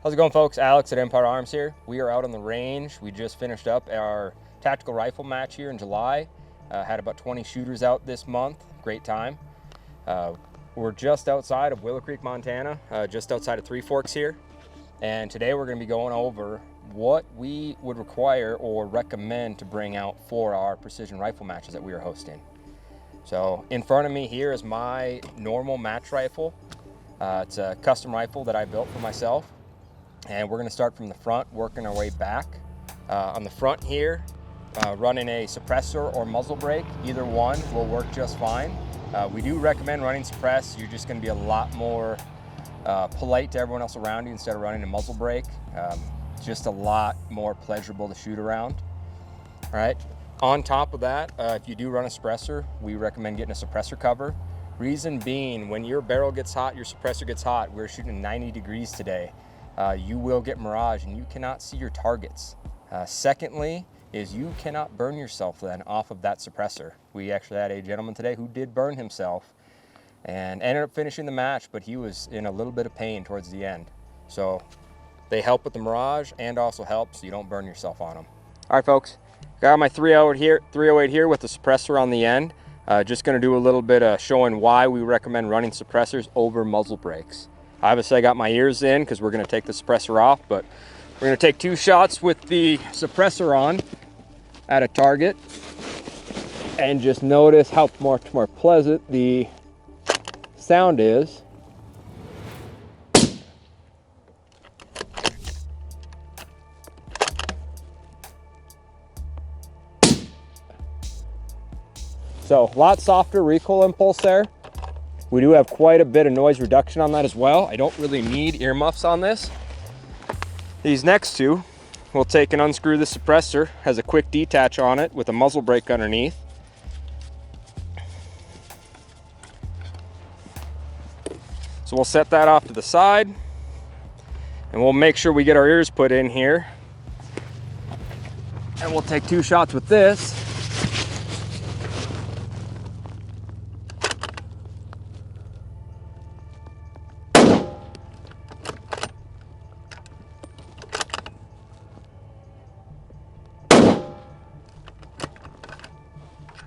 How's it going, folks? Alex at Empire Arms here. We are out on the range. We just finished up our tactical rifle match here in July. Had about 20 shooters out this month. Great time. We're just outside of Willow Creek, Montana, just outside of Three Forks here. And today we're going to be going over what we would require or recommend to bring out for our precision rifle matches that we are hosting. So in front of me here is my normal match rifle. It's a custom rifle that I built for myself. And we're going to start from the front, working our way back. On the front here, running a suppressor or muzzle brake, either one will work just fine. We do recommend running suppress. You're just going to be a lot more polite to everyone else around you instead of running a muzzle brake. Just a lot more pleasurable to shoot around. All right. On top of that, if you do run a suppressor, we recommend getting a suppressor cover. Reason being, when your barrel gets hot, your suppressor gets hot. We're shooting 90 degrees today. You will get mirage and you cannot see your targets. Secondly, is you cannot burn yourself then off of that suppressor. We actually had a gentleman today who did burn himself and ended up finishing the match, but he was in a little bit of pain towards the end. So they help with the mirage and also help so you don't burn yourself on them. All right, folks, got my 308 here with the suppressor on the end. Just gonna do a little bit of showing why we recommend running suppressors over muzzle brakes. Obviously I got my ears in because we're going to take the suppressor off, but we're going to take 2 shots with the suppressor on at a target and just notice how much more pleasant the sound is. So a lot softer recoil impulse there. We do have quite a bit of noise reduction on that as well. I don't really need earmuffs on this. These next two, we'll take and unscrew the suppressor. Has a quick detach on it with a muzzle brake underneath. So we'll set that off to the side and we'll make sure we get our ears put in here. And we'll take 2 shots with this.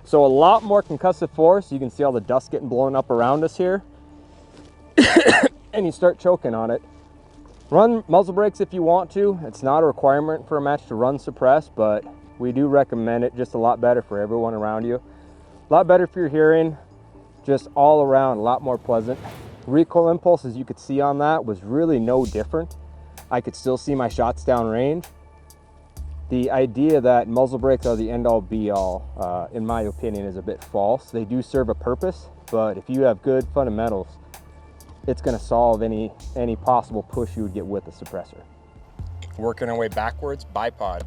So a lot more concussive force. You can see all the dust getting blown up around us here. And you start choking on it. Run muzzle brakes if you want to. It's not a requirement for a match to run suppress, but we do recommend it. Just a lot better for everyone around you. A lot better for your hearing. Just all around, a lot more pleasant. Recoil impulse, as you could see on that, was really no different. I could still see my shots downrange. The idea that muzzle brakes are the end-all be-all, in my opinion, is a bit false. They do serve a purpose, but if you have good fundamentals, it's going to solve any possible push you would get with a suppressor. Working our way backwards, bipod.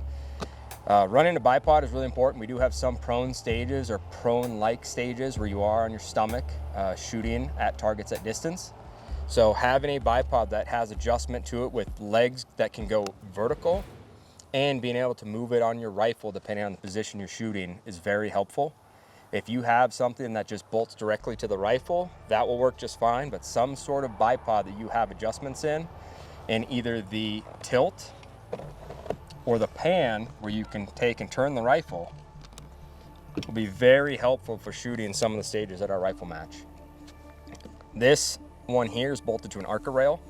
Running a bipod is really important. We do have some prone stages or prone-like stages where you are on your stomach shooting at targets at distance. So having a bipod that has adjustment to it with legs that can go vertical and being able to move it on your rifle depending on the position you're shooting is very helpful. If you have something that just bolts directly to the rifle, that will work just fine, but some sort of bipod that you have adjustments in either the tilt or the pan where you can take and turn the rifle will be very helpful for shooting some of the stages at our rifle match. This one here is bolted to an ARCA rail.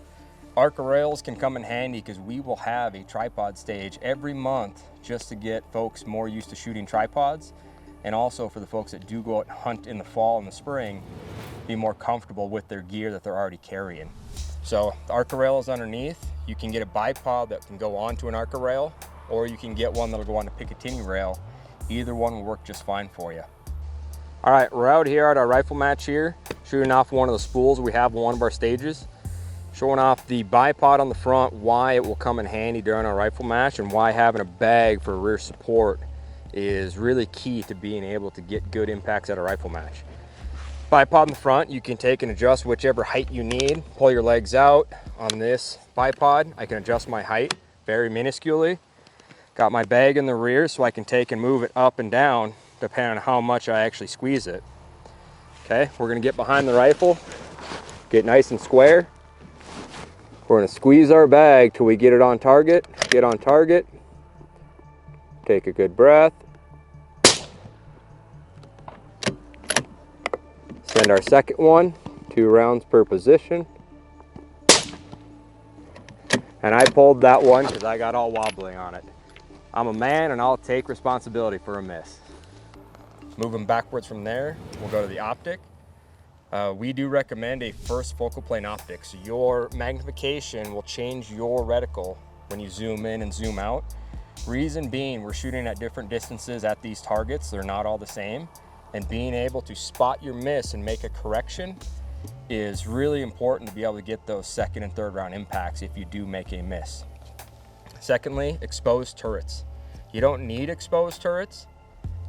ARCA rails can come in handy because we will have a tripod stage every month just to get folks more used to shooting tripods, and also for the folks that do go out and hunt in the fall and the spring, be more comfortable with their gear that they're already carrying. So the ARCA rail is underneath. You can get a bipod that can go onto an ARCA rail, or you can get one that'll go on a Picatinny rail. Either one will work just fine for you. All right, we're out here at our rifle match here, shooting off one of the spools we have on one of our stages. Showing off the bipod on the front, why it will come in handy during our rifle match, and why having a bag for rear support is really key to being able to get good impacts at a rifle match. Bipod in the front, you can take and adjust whichever height you need. Pull your legs out. On this bipod, I can adjust my height very minusculely. Got my bag in the rear so I can take and move it up and down depending on how much I actually squeeze it. Okay, we're gonna get behind the rifle, get nice and square. We're going to squeeze our bag till we get it on target. Get on target. Take a good breath. Send our second one, 2 rounds per position. And I pulled that one because I got all wobbly on it. I'm a man and I'll take responsibility for a miss. Moving backwards from there, we'll go to the optic. We do recommend a first focal plane optic. So your magnification will change your reticle when you zoom in and zoom out. Reason being, we're shooting at different distances at these targets. They're not all the same. And being able to spot your miss and make a correction is really important to be able to get those second and third round impacts if you do make a miss. Secondly, exposed turrets. You don't need exposed turrets,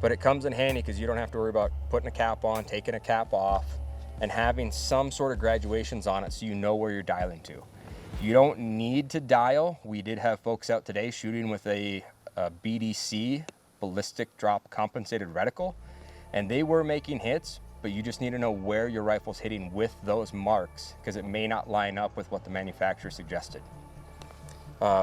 but it comes in handy because you don't have to worry about putting a cap on, taking a cap off, and having some sort of graduations on it so you know where you're dialing to. You don't need to dial. We did have folks out today shooting with a BDC, ballistic drop compensated reticle, and they were making hits, but you just need to know where your rifle's hitting with those marks because it may not line up with what the manufacturer suggested.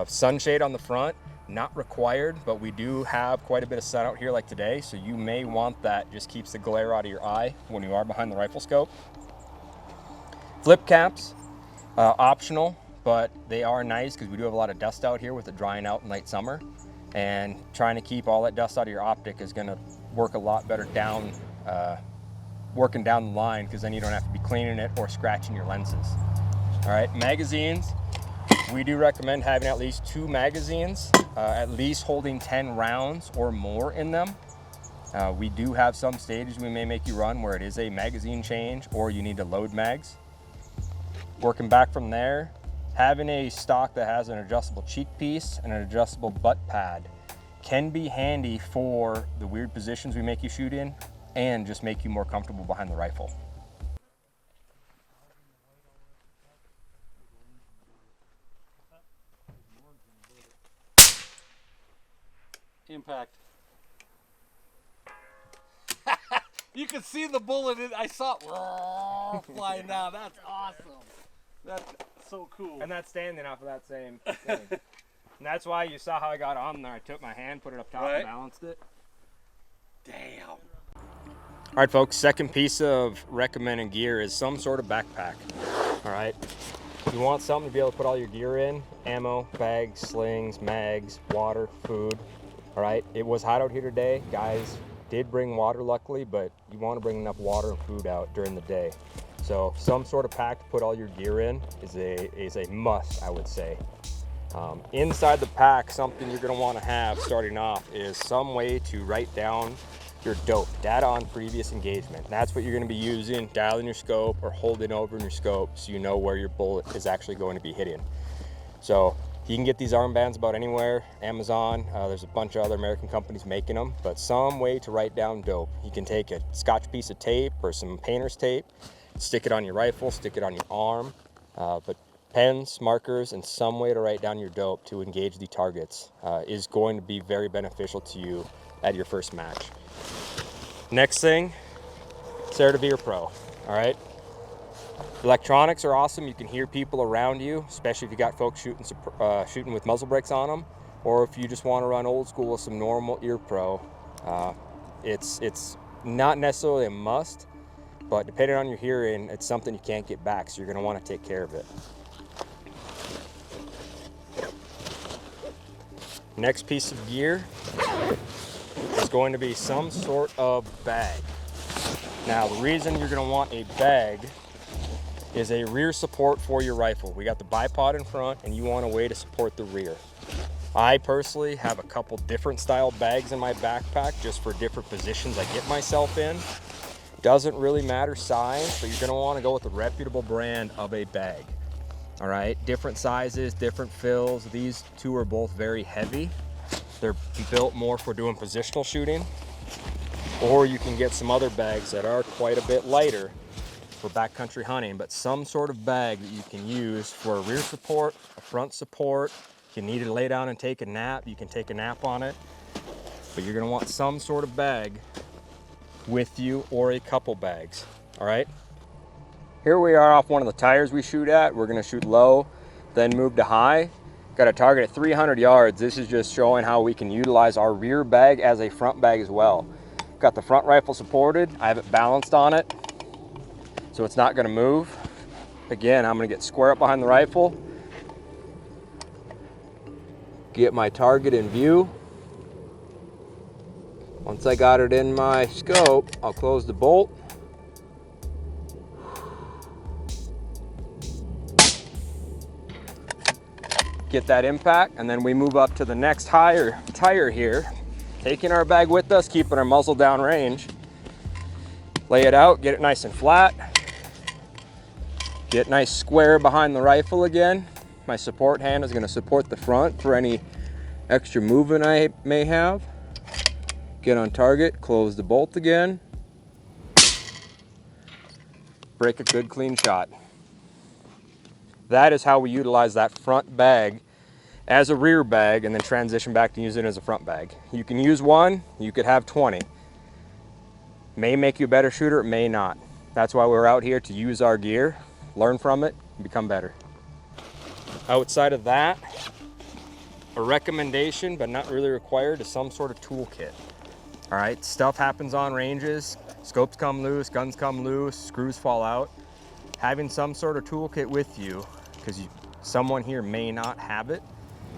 Sunshade on the front, not required, but we do have quite a bit of sun out here like today, so you may want that. Just keeps the glare out of your eye when you are behind the rifle scope. Flip caps, optional, but they are nice because we do have a lot of dust out here with it drying out in late summer, and trying to keep all that dust out of your optic is going to work a lot better down, working down the line, because then you don't have to be cleaning it or scratching your lenses. All right, magazines. We do recommend having at least 2 magazines, at least holding 10 rounds or more in them. We do have some stages we may make you run where it is a magazine change or you need to load mags. Working back from there, having a stock that has an adjustable cheek piece and an adjustable butt pad can be handy for the weird positions we make you shoot in and just make you more comfortable behind the rifle. Impact. You can see the bullet. I saw it flying down. That's awesome. That's so cool. And that's standing off of that same thing. And that's why you saw how I got on there. I took my hand, put it up top, and balanced it. Damn. All right, folks, second piece of recommended gear is some sort of backpack. All right. You want something to be able to put all your gear in: ammo, bags, slings, mags, water, food. All right, it was hot out here today. Guys did bring water, luckily, but you want to bring enough water and food out during the day. So some sort of pack to put all your gear in is a must, I would say. Inside the pack, something you're going to want to have starting off is some way to write down your dope, data on previous engagement. That's what you're going to be using, dialing your scope or holding over in your scope so you know where your bullet is actually going to be hitting. So you can get these armbands about anywhere, Amazon, there's a bunch of other American companies making them, but some way to write down dope. You can take a Scotch piece of tape or some painter's tape, stick it on your rifle, stick it on your arm, but pens, markers, and some way to write down your dope to engage the targets is going to be very beneficial to you at your first match. Next thing, Certavir Pro, all right? Electronics are awesome. You can hear people around you, especially if you got folks shooting with muzzle brakes on them, or if you just want to run old school with some normal ear pro. It's not necessarily a must, but depending on your hearing, it's something you can't get back, so you're going to want to take care of it. Next piece of gear is going to be some sort of bag. Now, the reason you're going to want a bag is a rear support for your rifle. We got the bipod in front, and you want a way to support the rear. I personally have a couple different style bags in my backpack just for different positions I get myself in. Doesn't really matter size, but you're going to want to go with a reputable brand of a bag. All right, different sizes, different fills. These two are both very heavy. They're built more for doing positional shooting, or you can get some other bags that are quite a bit lighter for backcountry hunting, but some sort of bag that you can use for a rear support, a front support. If you need to lay down and take a nap, you can take a nap on it, but you're going to want some sort of bag with you or a couple bags. All right, here we are off one of the tires we shoot at. We're going to shoot low. then move to high. Got a target at 300 yards. This is just showing how we can utilize our rear bag as a front bag as well. Got the front rifle supported. I have it balanced on it, so it's not gonna move. Again, I'm gonna get square up behind the rifle, get my target in view. Once I got it in my scope, I'll close the bolt. Get that impact, and then we move up to the next higher tire here, taking our bag with us, keeping our muzzle down range. Lay it out, get it nice and flat. Get nice square behind the rifle again. My support hand is going to support the front for any extra movement I may have. Get on target, close the bolt again. Break a good clean shot. That is how we utilize that front bag as a rear bag and then transition back to using it as a front bag. You can use one, you could have 20. May make you a better shooter, it may not. That's why we're out here, to use our gear, learn from it, and become better. Outside of that, a recommendation, but not really required, is some sort of toolkit. All right, stuff happens on ranges, scopes come loose, guns come loose, screws fall out. Having some sort of toolkit with you, because someone here may not have it,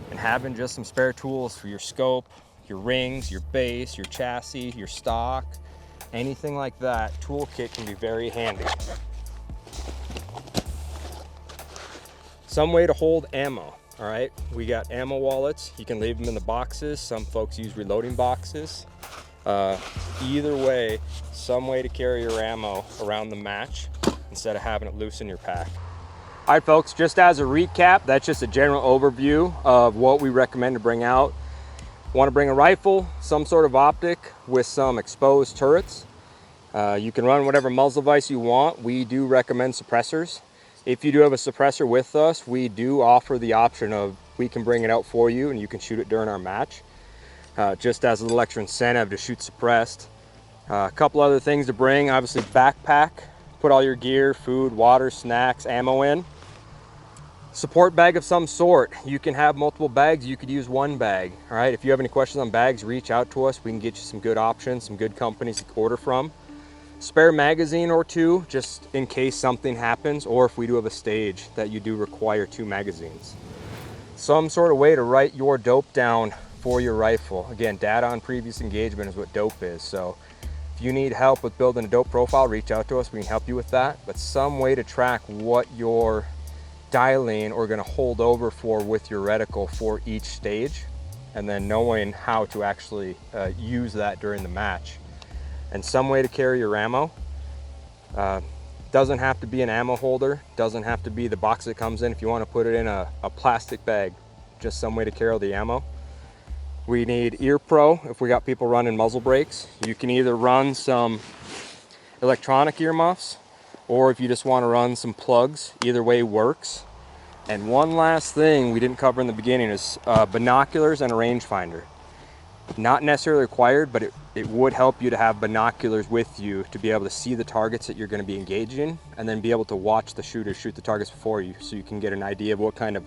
and having just some spare tools for your scope, your rings, your base, your chassis, your stock, anything like that, toolkit can be very handy. Some way to hold ammo, all right? We got ammo wallets. You can leave them in the boxes. Some folks use reloading boxes. Either way, some way to carry your ammo around the match instead of having it loose in your pack. All right, folks, just as a recap, that's just a general overview of what we recommend to bring out. Want to bring a rifle, some sort of optic with some exposed turrets. You can run whatever muzzle device you want. We do recommend suppressors. If you do have a suppressor with us, we do offer the option of we can bring it out for you and you can shoot it during our match. Just as a little extra incentive to shoot suppressed. A couple other things to bring, obviously backpack. Put all your gear, food, water, snacks, ammo in. Support bag of some sort. You can have multiple bags, you could use one bag. All right, if you have any questions on bags, reach out to us. We can get you some good options, some good companies to order from. Spare magazine or two, just in case something happens, or if we do have a stage that you do require 2 magazines. Some sort of way to write your dope down for your rifle. Again, data on previous engagement is what dope is. So if you need help with building a dope profile, reach out to us. We can help you with that. But some way to track what you're dialing or going to hold over for with your reticle for each stage, and then knowing how to actually use that during the match. And some way to carry your ammo. Doesn't have to be an ammo holder, doesn't have to be the box that comes in. If you want to put it in a plastic bag, just some way to carry the ammo. We need ear pro if we got people running muzzle brakes. You can either run some electronic earmuffs, or if you just want to run some plugs, either way works. And one last thing we didn't cover in the beginning is binoculars and a rangefinder. Not necessarily required, but it would help you to have binoculars with you to be able to see the targets that you're going to be engaging, and then be able to watch the shooters shoot the targets before you, so you can get an idea of what kind of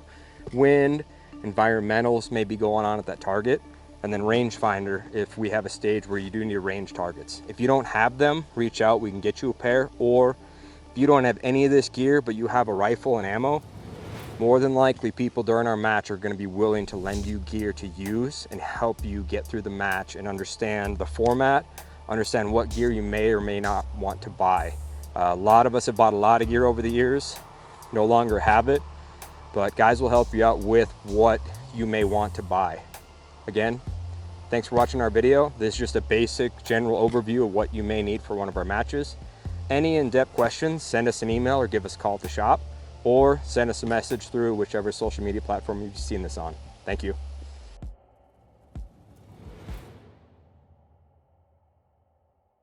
wind, environmentals may be going on at that target. And then rangefinder if we have a stage where you do need range targets. If you don't have them, reach out, we can get you a pair. Or if you don't have any of this gear but you have a rifle and ammo, more than likely people during our match are going to be willing to lend you gear to use and help you get through the match and understand the format, understand what gear you may or may not want to buy. A lot of us have bought a lot of gear over the years, no longer have it, but guys will help you out with what you may want to buy. Again, thanks for watching our video. This is just a basic general overview of what you may need for one of our matches. Any in-depth questions, send us an email or give us a call to shop, or send us a message through whichever social media platform you've seen this on. Thank you.